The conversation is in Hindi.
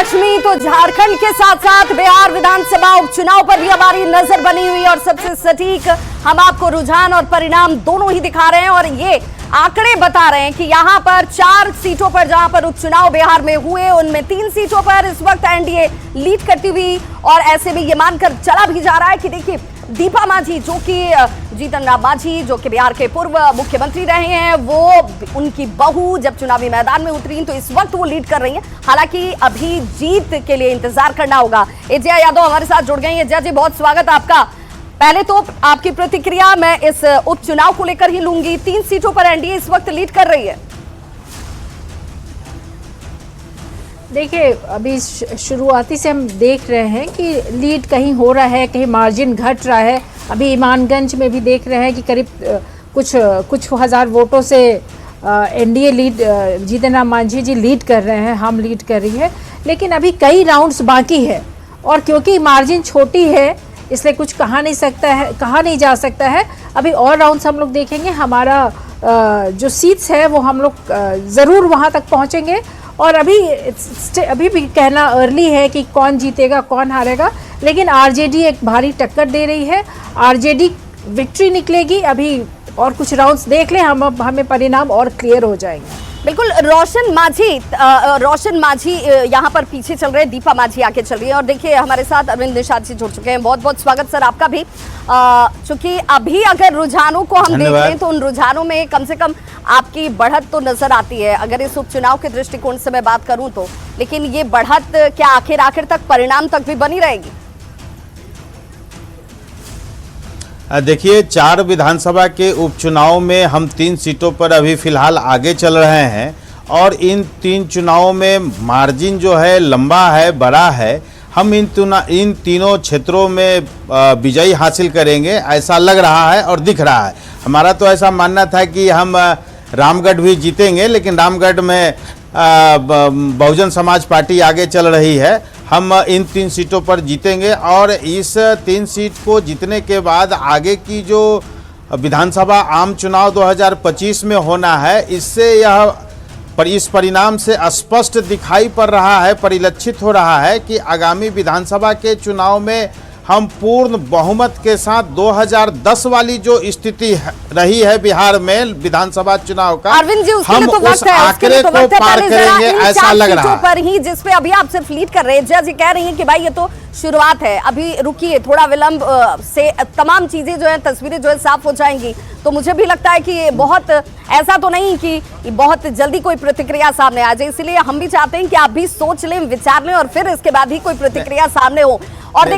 लक्ष्मी, तो झारखंड के साथ साथ बिहार विधानसभा उपचुनाव पर भी हमारी नजर बनी हुई है और सबसे सटीक हम आपको रुझान और परिणाम दोनों ही दिखा रहे हैं। और ये आंकड़े बता रहे हैं कि यहां पर 4 सीटों पर जहां पर उपचुनाव बिहार में हुए, उनमें 3 सीटों पर इस वक्त एनडीए लीड करती हुई, और ऐसे में ये मानकर चला भी जा रहा है कि देखिए दीपा मांझी, जो कि जीतन राम मांझी, जो कि बिहार के पूर्व मुख्यमंत्री रहे हैं, वो उनकी बहू जब चुनावी मैदान में उतरी तो इस वक्त वो लीड कर रही हैं। हालांकि अभी जीत के लिए इंतजार करना होगा। एजिया यादव हमारे साथ जुड़ गई हैं। एजिया जी, बहुत स्वागत आपका। पहले तो आपकी प्रतिक्रिया मैं इस उपचुनाव को लेकर ही लूंगी। 3 सीटों पर एनडीए इस वक्त लीड कर रही है। देखिए, अभी शुरुआती से हम देख रहे हैं कि लीड कहीं हो रहा है, कहीं मार्जिन घट रहा है। अभी इमामगंज में भी देख रहे हैं कि करीब कुछ हजार वोटों से एनडीए लीड, जीतन राम मांझी जी लीड कर रहे हैं, हम लीड कर रही है। लेकिन अभी कई राउंड्स बाकी है और क्योंकि मार्जिन छोटी है इसलिए कुछ कहा नहीं जा सकता है। अभी और राउंड्स हम लोग देखेंगे। हमारा जो सीट्स है वो हम लोग ज़रूर वहाँ तक पहुँचेंगे। और अभी भी कहना अर्ली है कि कौन जीतेगा कौन हारेगा, लेकिन आरजेडी एक भारी टक्कर दे रही है। आरजेडी विक्ट्री निकलेगी। अभी और कुछ राउंड्स देख लें, हमें परिणाम और क्लियर हो जाएंगे। बिल्कुल। रोशन मांझी यहाँ पर पीछे चल रहे हैं, दीपा मांझी आगे चल रही है। और देखिए हमारे साथ अरविंद निषाद जी जुड़ चुके हैं। बहुत बहुत स्वागत सर आपका भी। चूंकि अभी अगर रुझानों को हम देख लें तो उन रुझानों में कम से कम आपकी बढ़त तो नजर आती है, अगर इस उपचुनाव के दृष्टिकोण से मैं बात करूं तो। लेकिन ये बढ़त क्या आखिर तक परिणाम तक भी बनी रहेगी? देखिए, 4 विधानसभा के उपचुनाव में हम 3 सीटों पर अभी फिलहाल आगे चल रहे हैं और इन 3 चुनावों में मार्जिन जो है लंबा है, बड़ा है। हम इन तीनों क्षेत्रों में विजयी हासिल करेंगे ऐसा लग रहा है और दिख रहा है। हमारा तो ऐसा मानना था कि हम रामगढ़ भी जीतेंगे, लेकिन रामगढ़ में बहुजन समाज पार्टी आगे चल रही है। हम इन 3 सीटों पर जीतेंगे और इस 3 सीट को जीतने के बाद आगे की जो विधानसभा आम चुनाव 2025 में होना है, इससे इस परिणाम से स्पष्ट दिखाई पड़ रहा है, परिलक्षित हो रहा है कि आगामी विधानसभा के चुनाव में हम पूर्ण बहुमत के साथ 2010 वाली जो स्थिति रही है बिहार में विधानसभा चुनाव का, हम उस आंकड़े को पार करेंगे ऐसा लग रहा है। पर ही जिस पे अभी आप सिर्फ लीड कर रहे हैं, जज कह रही हैं कि भाई ये तो शुरुआत है, अभी रुकिए, थोड़ा विलंब से तमाम चीजें जो है, तस्वीरें जो है साफ हो जाएंगी। तो मुझे भी लगता है कि ये बहुत ऐसा तो नहीं कि बहुत जल्दी कोई प्रतिक्रिया सामने आ जाए, इसलिए हम भी चाहते हैं कि आप भी सोच लें, विचार लें और फिर इसके बाद ही कोई प्रतिक्रिया सामने हो। और